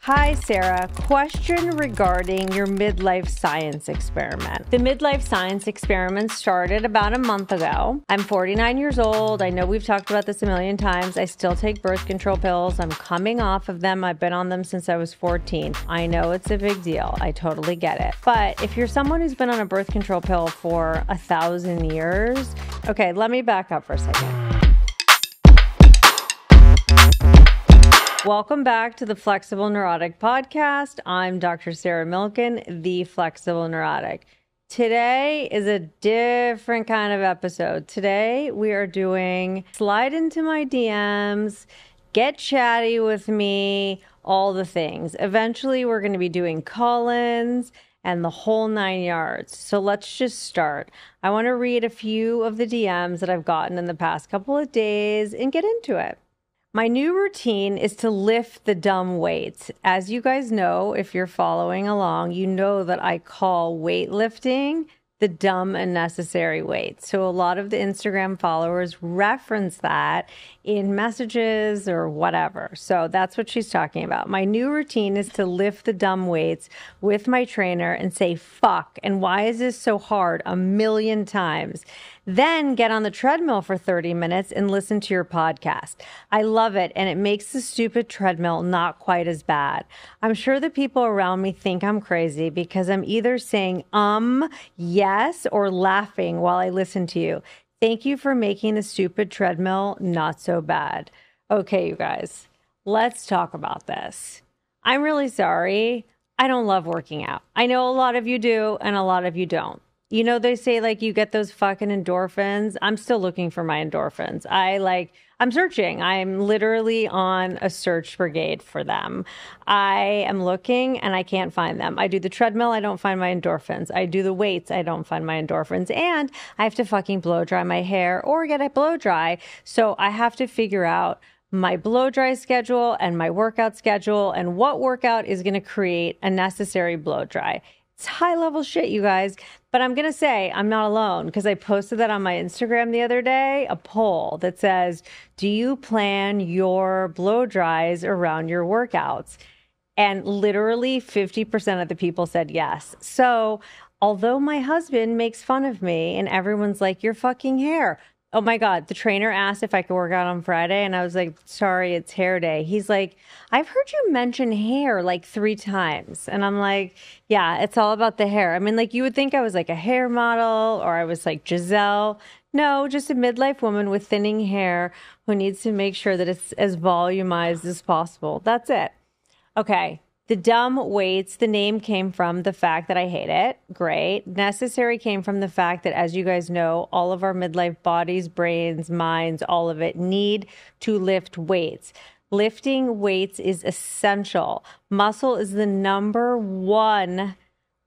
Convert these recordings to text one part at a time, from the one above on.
Hi, Sarah. Question regarding your midlife science experiment. The midlife science experiment started about a month ago. I'm 49 years old. I know we've talked about this a million times. I still take birth control pills. I'm coming off of them. I've been on them since I was 14. I know it's a big deal. I totally get it. But if you're someone who's been on a birth control pill for 1,000 years, okay, let me back up for a second. Welcome back to the Flexible Neurotic podcast. I'm Dr. Sarah Milken, the Flexible Neurotic. Today is a different kind of episode. Today we are doing slide into my DMs, get chatty with me, all the things. Eventually we're going to be doing call-ins and the whole 9 yards. So let's just start. I want to read a few of the DMs that I've gotten in the past couple of days and get into it. My new routine is to lift the dumb weights. As you guys know, if you're following along, you know that I call weightlifting the dumb and necessary weights. So a lot of the Instagram followers reference that in messages or whatever. So that's what she's talking about. My new routine is to lift the dumb weights with my trainer and say, fuck, and why is this so hard 1,000,000 times? Then get on the treadmill for 30 minutes and listen to your podcast. I love it, and it makes the stupid treadmill not quite as bad. I'm sure the people around me think I'm crazy because I'm either saying yes, or laughing while I listen to you. Thank you for making the stupid treadmill not so bad. Okay, you guys, let's talk about this. I'm really sorry. I don't love working out. I know a lot of you do, and a lot of you don't. You know, they say like you get those fucking endorphins. I'm still looking for my endorphins. I'm searching. I'm literally on a search brigade for them. I am looking and I can't find them. I do the treadmill. I don't find my endorphins. I do the weights. I don't find my endorphins. And I have to fucking blow dry my hair or get it blow dry. So I have to figure out my blow dry schedule and my workout schedule and what workout is going to create a necessary blow dry. It's high level shit, you guys. But I'm going to say I'm not alone because I posted that on my Instagram the other day, a poll that says, do you plan your blow dries around your workouts? And literally 50% of the people said yes. So although my husband makes fun of me and everyone's like, your fucking hair. Oh my God, the trainer asked if I could work out on Friday and I was like, sorry, it's hair day. He's like, I've heard you mention hair like 3 times. And I'm like, yeah, it's all about the hair. I mean, like you would think I was like a hair model or I was like Giselle. No, just a midlife woman with thinning hair who needs to make sure that it's as volumized as possible. That's it. Okay. The dumb weights, the name came from the fact that I hate it. Great. Necessary came from the fact that, as you guys know, all of our midlife bodies, brains, minds, all of it need to lift weights. Lifting weights is essential. Muscle is the number 1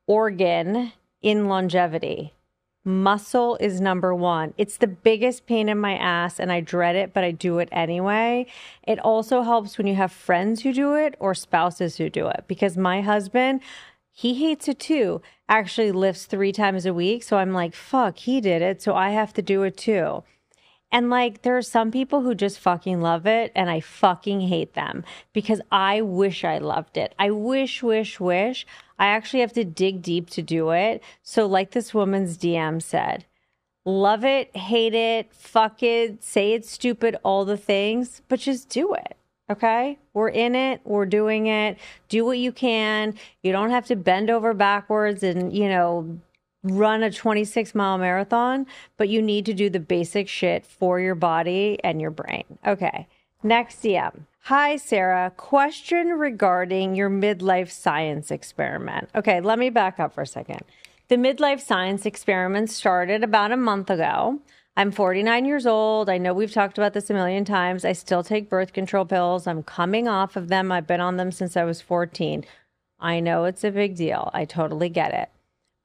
organ in longevity. Muscle is number 1. It's the biggest pain in my ass and I dread it, but I do it anyway. It also helps when you have friends who do it or spouses who do it because my husband, he hates it too, actually lifts 3 times a week. So I'm like, fuck, he did it. So I have to do it too. And like, there are some people who just fucking love it and I fucking hate them because I wish I loved it. I wish. I actually have to dig deep to do it. So like this woman's DM said, love it, hate it, fuck it, say it's stupid, all the things, but just do it. Okay? We're in it. We're doing it. Do what you can. You don't have to bend over backwards and, run a 26-mile marathon, but you need to do the basic shit for your body and your brain. Okay, next DM. Hi, Sarah. Question regarding your midlife science experiment. Okay, let me back up for a second. The midlife science experiment started about a month ago. I'm 49 years old. I know we've talked about this a million times. I still take birth control pills. I'm coming off of them. I've been on them since I was 14. I know it's a big deal. I totally get it.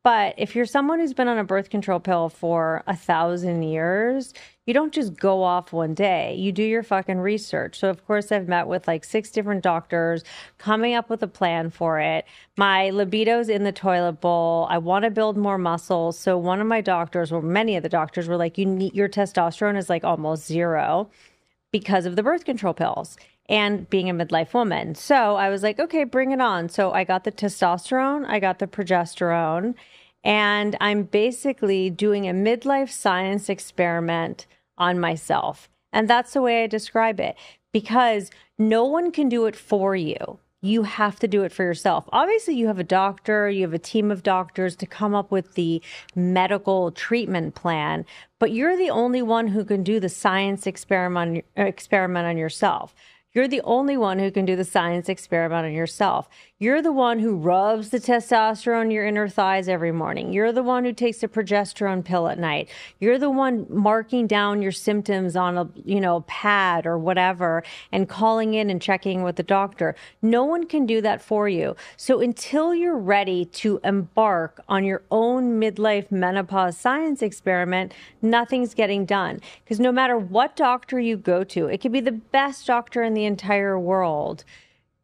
But if you're someone who's been on a birth control pill for 1,000 years, you don't just go off one day. You do your fucking research. So, of course, I've met with like 6 different doctors, coming up with a plan for it. My libido's in the toilet bowl. I want to build more muscles. So one of my doctors, or many of the doctors, were like, your testosterone is like almost 0 because of the birth control pills. and being a midlife woman. So I was like, okay, bring it on. So I got the testosterone, I got the progesterone, and I'm basically doing a midlife science experiment on myself. And that's the way I describe it, because no one can do it for you. You have to do it for yourself. Obviously, you have a doctor, you have a team of doctors to come up with the medical treatment plan, but you're the only one who can do the science experiment on yourself. You're the only one who can do the science experiment on yourself. You're the one who rubs the testosterone in your inner thighs every morning. You're the one who takes a progesterone pill at night. You're the one marking down your symptoms on a pad or whatever and calling in and checking with the doctor. No one can do that for you. So until you're ready to embark on your own midlife menopause science experiment, nothing's getting done. Because no matter what doctor you go to, it could be the best doctor in the entire world,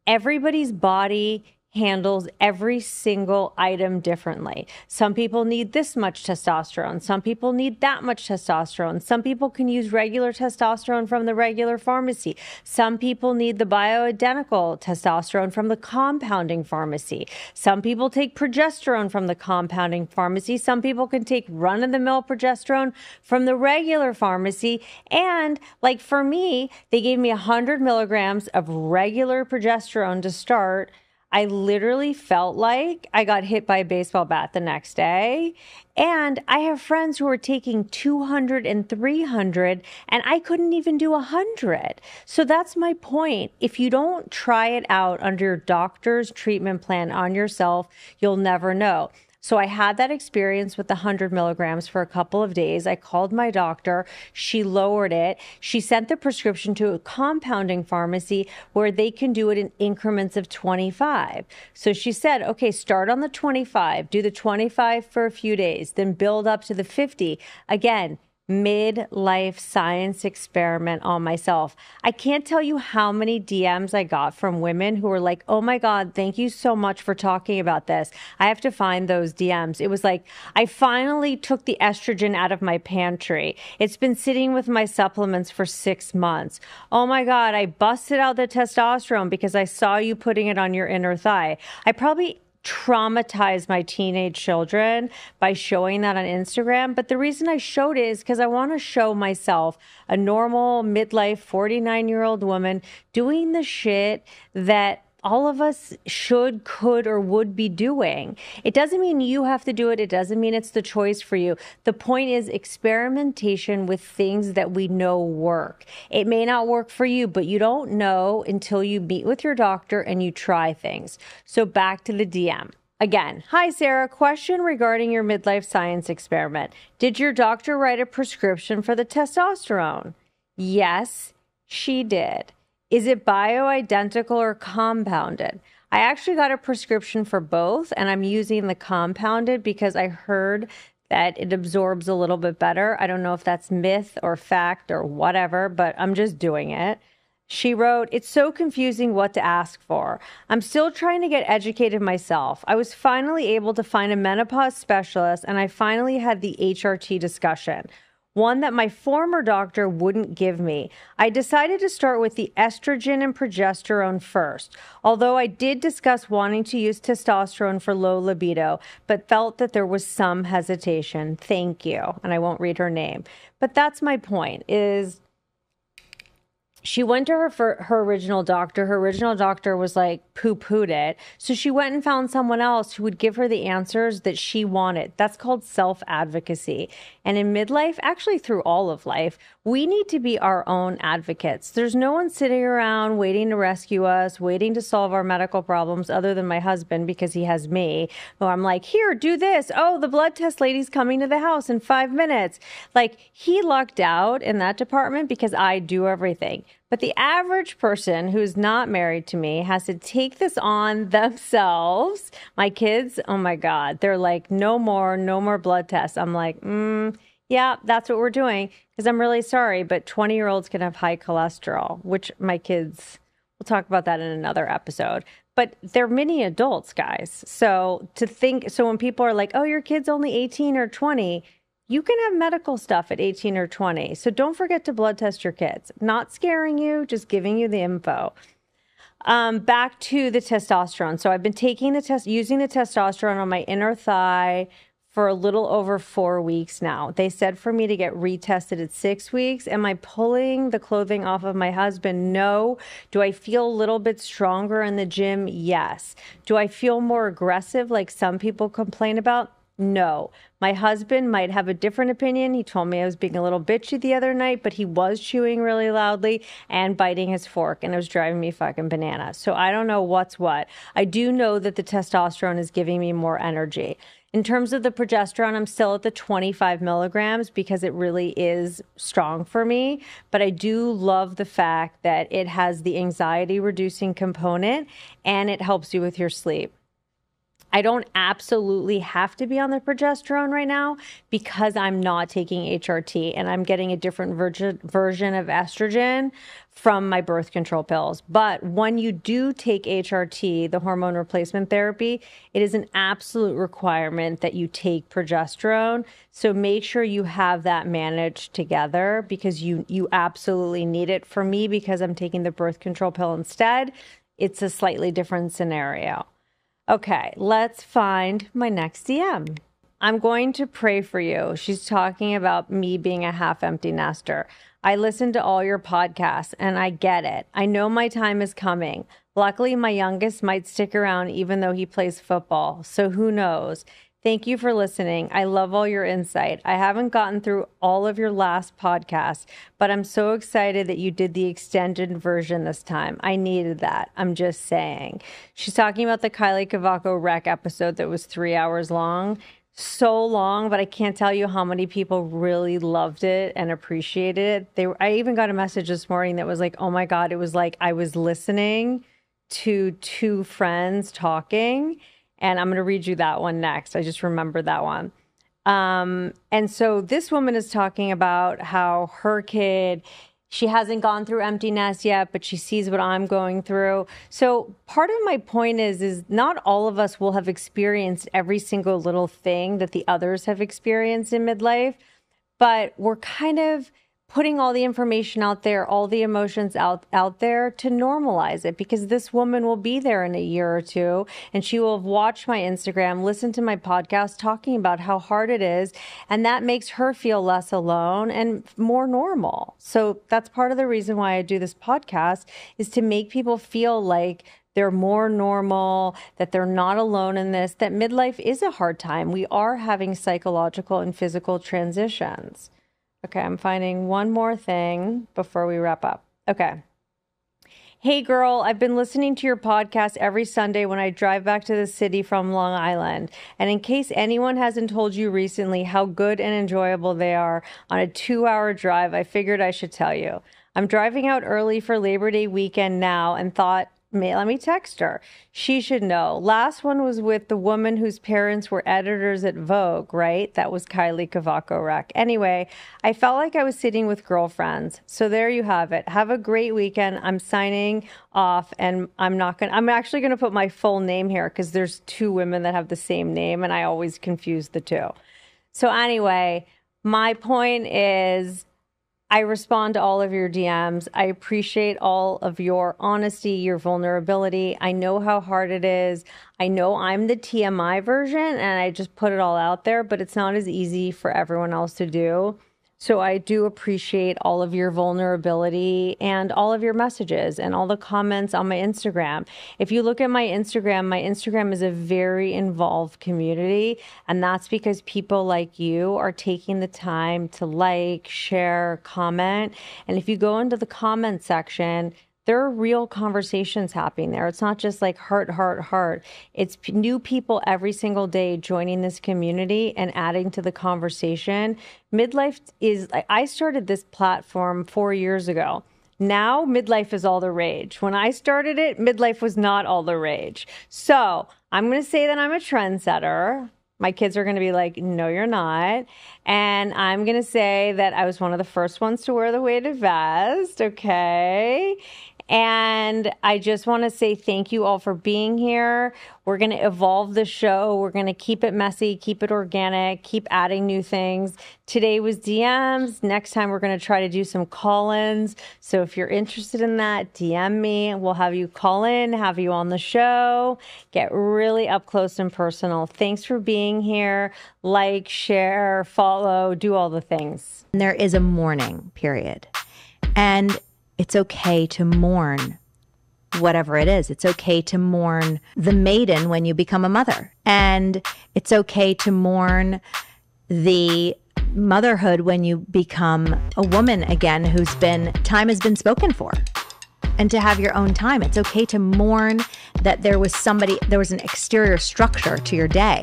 everybody's body handles every single item differently. Some people need this much testosterone. Some people need that much testosterone. Some people can use regular testosterone from the regular pharmacy. Some people need the bioidentical testosterone from the compounding pharmacy. Some people take progesterone from the compounding pharmacy. Some people can take run-of-the-mill progesterone from the regular pharmacy. And like for me, they gave me 100 milligrams of regular progesterone to start. I literally felt like I got hit by a baseball bat the next day. And I have friends who are taking 200 and 300, and I couldn't even do 100. So that's my point. If you don't try it out under your doctor's treatment plan on yourself, you'll never know. So I had that experience with the 100 milligrams for a couple of days. I called my doctor. She lowered it. She sent the prescription to a compounding pharmacy where they can do it in increments of 25. So she said, okay, start on the 25, do the 25 for a few days, then build up to the 50. Again, midlife science experiment on myself. I can't tell you how many DMs I got from women who were like, oh my God, thank you so much for talking about this. I have to find those DMs. It was like, I finally took the estrogen out of my pantry. It's been sitting with my supplements for 6 months. Oh my God, I busted out the testosterone because I saw you putting it on your inner thigh. I probably traumatize my teenage children by showing that on Instagram. But the reason I showed it is because I want to show myself, a normal midlife 49-year-old woman, doing the shit that all of us should, could, or would be doing. It doesn't mean you have to do it. It doesn't mean it's the choice for you. The point is experimentation with things that we know work. It may not work for you, but you don't know until you meet with your doctor and you try things. So back to the DM. Again, hi, Sarah. Question regarding your midlife science experiment. Did your doctor write a prescription for the testosterone? Yes, she did. Is it bioidentical or compounded? I actually got a prescription for both, and I'm using the compounded because I heard that it absorbs a little bit better. I don't know if that's myth or fact or whatever, but I'm just doing it. She wrote, it's so confusing what to ask for. I'm still trying to get educated myself. I was finally able to find a menopause specialist, and I finally had the HRT discussion. One that my former doctor wouldn't give me. I decided to start with the estrogen and progesterone first, although I did discuss wanting to use testosterone for low libido, but felt that there was some hesitation. Thank you. And I won't read her name. But that's my point, is she went to her original doctor. Her original doctor was like, poo-pooed it. So she went and found someone else who would give her the answers that she wanted. That's called self-advocacy. And in midlife, actually through all of life, we need to be our own advocates. There's no one sitting around waiting to rescue us, waiting to solve our medical problems other than my husband, because he has me. Who I'm like, here, do this. Oh, the blood test lady's coming to the house in 5 minutes. Like, he lucked out in that department because I do everything. But the average person who's not married to me has to take this on themselves. My kids, oh my God, they're like, no more blood tests. I'm like, yeah, that's what we're doing, because I'm really sorry, but 20-year-olds can have high cholesterol, which my kids, we'll talk about that in another episode. But they're mini adults, guys. So when people are like, oh, your kid's only 18 or 20, you can have medical stuff at 18 or 20. So don't forget to blood test your kids. Not scaring you, just giving you the info. Back to the testosterone. So I've been taking using the testosterone on my inner thigh for a little over 4 weeks now. They said for me to get retested at 6 weeks. Am I pulling the clothing off of my husband? No. Do I feel a little bit stronger in the gym? Yes. Do I feel more aggressive like some people complain about? No. My husband might have a different opinion. He told me I was being a little bitchy the other night, but he was chewing really loudly and biting his fork, and it was driving me fucking bananas. So I don't know what's what. I do know that the testosterone is giving me more energy. In terms of the progesterone, I'm still at the 25 milligrams because it really is strong for me. But I do love the fact that it has the anxiety reducing component and it helps you with your sleep. I don't absolutely have to be on the progesterone right now because I'm not taking HRT and I'm getting a different version of estrogen from my birth control pills. But when you do take HRT, the hormone replacement therapy, it is an absolute requirement that you take progesterone. So make sure you have that managed together because you absolutely need it. For me, because I'm taking the birth control pill instead, it's a slightly different scenario. Okay, let's find my next DM. I'm going to pray for you. She's talking about me being a half empty nester. I listen to all your podcasts and I get it. I know my time is coming. Luckily, my youngest might stick around even though he plays football. So who knows? Thank you for listening. I love all your insight. I haven't gotten through all of your last podcasts, but I'm so excited that you did the extended version this time. I needed that. I'm just saying. She's talking about the Kylie Cavaco wreck episode that was 3 hours long. So long, but I can't tell you how many people really loved it and appreciated it. I even got a message this morning that was like, oh my God, it was like I was listening to two friends talking. And I'm going to read you that one next. I just remembered that one. And so this woman is talking about how her kid, she hasn't gone through empty nest yet, but she sees what I'm going through. So part of my point is not all of us will have experienced every single little thing that the others have experienced in midlife, but we're kind of putting all the information out there, all the emotions out there to normalize it, because this woman will be there in a year or two and she will have watched my Instagram, listened to my podcast talking about how hard it is. And that makes her feel less alone and more normal. So that's part of the reason why I do this podcast, is to make people feel like they're more normal, that they're not alone in this, that midlife is a hard time. We are having psychological and physical transitions. Okay, I'm finding one more thing before we wrap up. Okay. Hey girl, I've been listening to your podcast every Sunday when I drive back to the city from Long Island. And in case anyone hasn't told you recently how good and enjoyable they are on a 2-hour drive, I figured I should tell you. I'm driving out early for Labor Day weekend now and thought, let me text her. She should know. Last one was with the woman whose parents were editors at Vogue, right? That was Kylie Cavaco wreck. Anyway, I felt like I was sitting with girlfriends. So there you have it. Have a great weekend. I'm signing off, and I'm actually going to put my full name here because there's 2 women that have the same name and I always confuse the 2. So anyway, my point is, I respond to all of your DMs. I appreciate all of your honesty, your vulnerability. I know how hard it is. I know I'm the TMI version and I just put it all out there, but it's not as easy for everyone else to do. So I do appreciate all of your vulnerability and all of your messages and all the comments on my Instagram. If you look at my Instagram is a very involved community. And that's because people like you are taking the time to like, share, comment. And if you go into the comment section, there are real conversations happening there. It's not just like heart, heart, heart. It's new people every single day joining this community and adding to the conversation. Midlife is, I started this platform 4 years ago. Now midlife is all the rage. When I started it, midlife was not all the rage. So I'm going to say that I'm a trendsetter. My kids are going to be like, no, you're not. And I'm going to say that I was one of the first ones to wear the weighted vest. Okay. And I just want to say thank you all for being here. We're going to evolve the show. We're going to keep it messy, keep it organic, keep adding new things. Today was DMs. Next time, we're going to try to do some call-ins. So if you're interested in that, DM me. We'll have you call in, have you on the show, get really up close and personal. Thanks for being here. Like, share, follow, do all the things. There is a mourning period. And it's okay to mourn whatever it is. It's okay to mourn the maiden when you become a mother. And it's okay to mourn the motherhood when you become a woman again whose time has been spoken for. And to have your own time. It's okay to mourn that there was an exterior structure to your day.